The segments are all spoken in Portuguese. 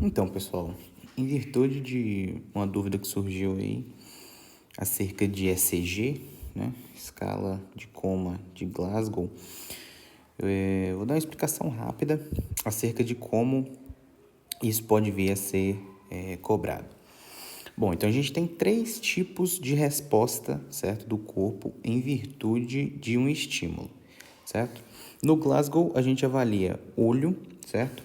Então, pessoal, em virtude de uma dúvida que surgiu aí acerca de ECG, né, escala de coma de Glasgow, eu vou dar uma explicação rápida acerca de como isso pode vir a ser cobrado. Bom, então a gente tem 3 tipos de resposta, certo, do corpo em virtude de um estímulo, certo? No Glasgow, a gente avalia olho, certo?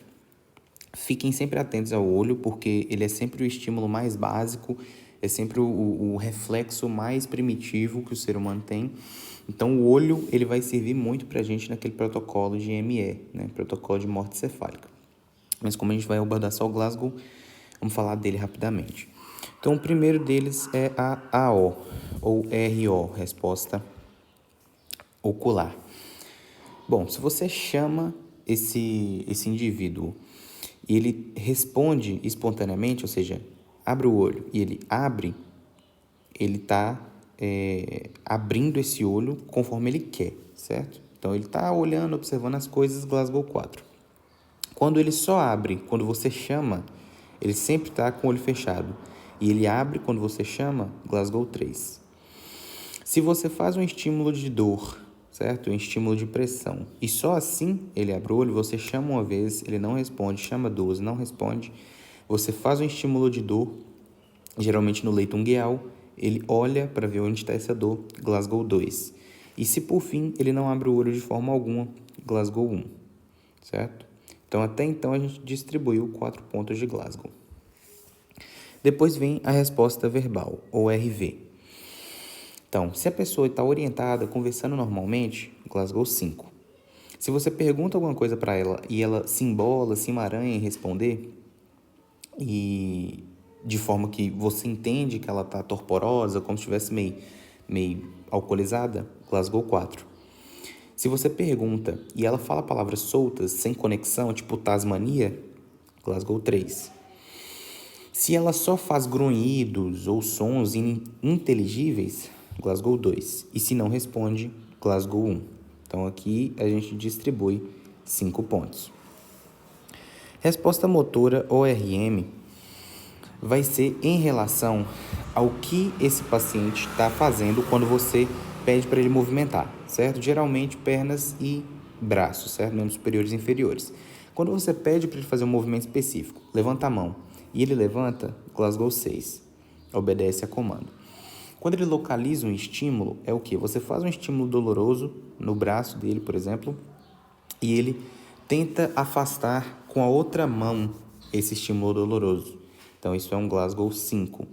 Fiquem sempre atentos ao olho, porque ele é sempre o estímulo mais básico, é sempre o reflexo mais primitivo que o ser humano tem. Então, o olho ele vai servir muito para a gente naquele protocolo de ME, né? Protocolo de morte cefálica. Mas como a gente vai abordar só o Glasgow, vamos falar dele rapidamente. Então, o primeiro deles é a AO, ou RO, resposta ocular. Bom, se você chama esse indivíduo e ele responde espontaneamente, ou seja, abre o olho e ele abre, ele está abrindo esse olho conforme ele quer, certo? Então, ele está olhando, observando as coisas, Glasgow 4. Quando ele só abre, quando você chama, ele sempre está com o olho fechado. E ele abre quando você chama, Glasgow 3. Se você faz um estímulo de dor, certo? Um estímulo de pressão, e só assim ele abre o olho, você chama uma vez, ele não responde, chama duas, não responde, você faz um estímulo de dor, geralmente no leito ungueal, ele olha para ver onde está essa dor, Glasgow 2. E se por fim ele não abre o olho de forma alguma, Glasgow 1, certo? Então até então a gente distribuiu 4 pontos de Glasgow. Depois vem a resposta verbal, ou RV. Então, se a pessoa está orientada, conversando normalmente, Glasgow 5. Se você pergunta alguma coisa para ela e ela se embola, se emaranha em responder, e de forma que você entende que ela está torporosa, como se estivesse meio alcoolizada, Glasgow 4. Se você pergunta e ela fala palavras soltas, sem conexão, tipo Tasmania, Glasgow 3. Se ela só faz grunhidos ou sons ininteligíveis, Glasgow 2. E se não responde, Glasgow 1. Então aqui a gente distribui 5 pontos. Resposta motora, ORM, vai ser em relação ao que esse paciente está fazendo quando você pede para ele movimentar, certo? Geralmente pernas e braços, certo? Membros superiores e inferiores. Quando você pede para ele fazer um movimento específico, levanta a mão e ele levanta, Glasgow 6, obedece a comando. Quando ele localiza um estímulo, é o que? Você faz um estímulo doloroso no braço dele, por exemplo, e ele tenta afastar com a outra mão esse estímulo doloroso. Então, isso é um Glasgow 5,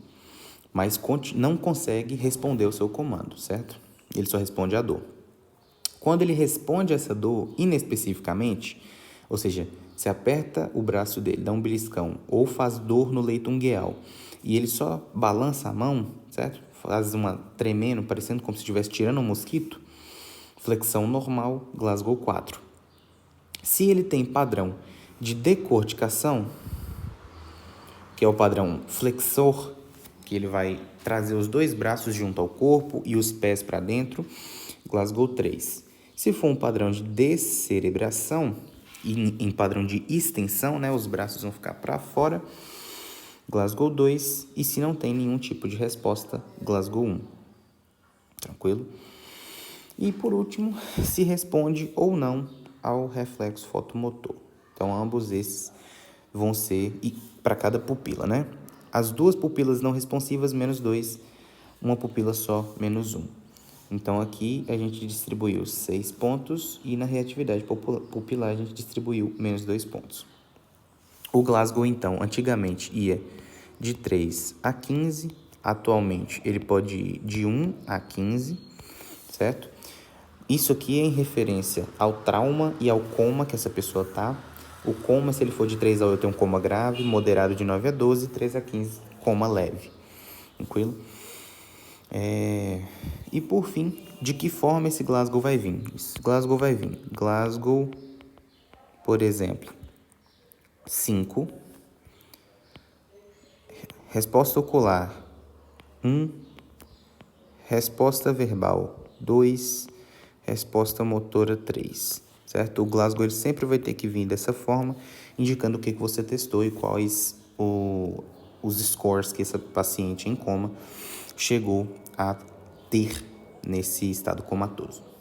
mas não consegue responder o seu comando, certo? Ele só responde a dor. Quando ele responde essa dor inespecificamente, ou seja, se aperta o braço dele, dá um beliscão, ou faz dor no leito ungueal, e ele só balança a mão, certo? Faz uma tremendo, parecendo como se estivesse tirando um mosquito, flexão normal, Glasgow 4. Se ele tem padrão de decorticação, que é o padrão flexor, que ele vai trazer os 2 braços junto ao corpo e os pés para dentro, Glasgow 3. Se for um padrão de descerebração, e em padrão de extensão, né, os braços vão ficar para fora, Glasgow 2. E se não tem nenhum tipo de resposta, Glasgow 1. Tranquilo? E por último, se responde ou não ao reflexo fotomotor. Então, ambos esses vão ser para cada pupila, né? As 2 pupilas não responsivas, menos 2. Uma pupila só, menos 1. Então, aqui a gente distribuiu 6 pontos e na reatividade pupilar a gente distribuiu menos 2 pontos. O Glasgow, então, antigamente ia de 3 a 15. Atualmente, ele pode ir de 1 a 15, certo? Isso aqui é em referência ao trauma e ao coma que essa pessoa está. O coma, se ele for de 3 a 8, é um coma grave, moderado de 9 a 12, 3 a 15, coma leve. Tranquilo? E por fim, de que forma esse Glasgow vai vir? Esse Glasgow vai vir. Glasgow, por exemplo, 5. Resposta ocular, 1. Resposta verbal, 2. Resposta motora, 3. Certo? O Glasgow ele sempre vai ter que vir dessa forma. indicando o que você testou e quais os scores que essa paciente em coma chegou a ter nesse estado comatoso.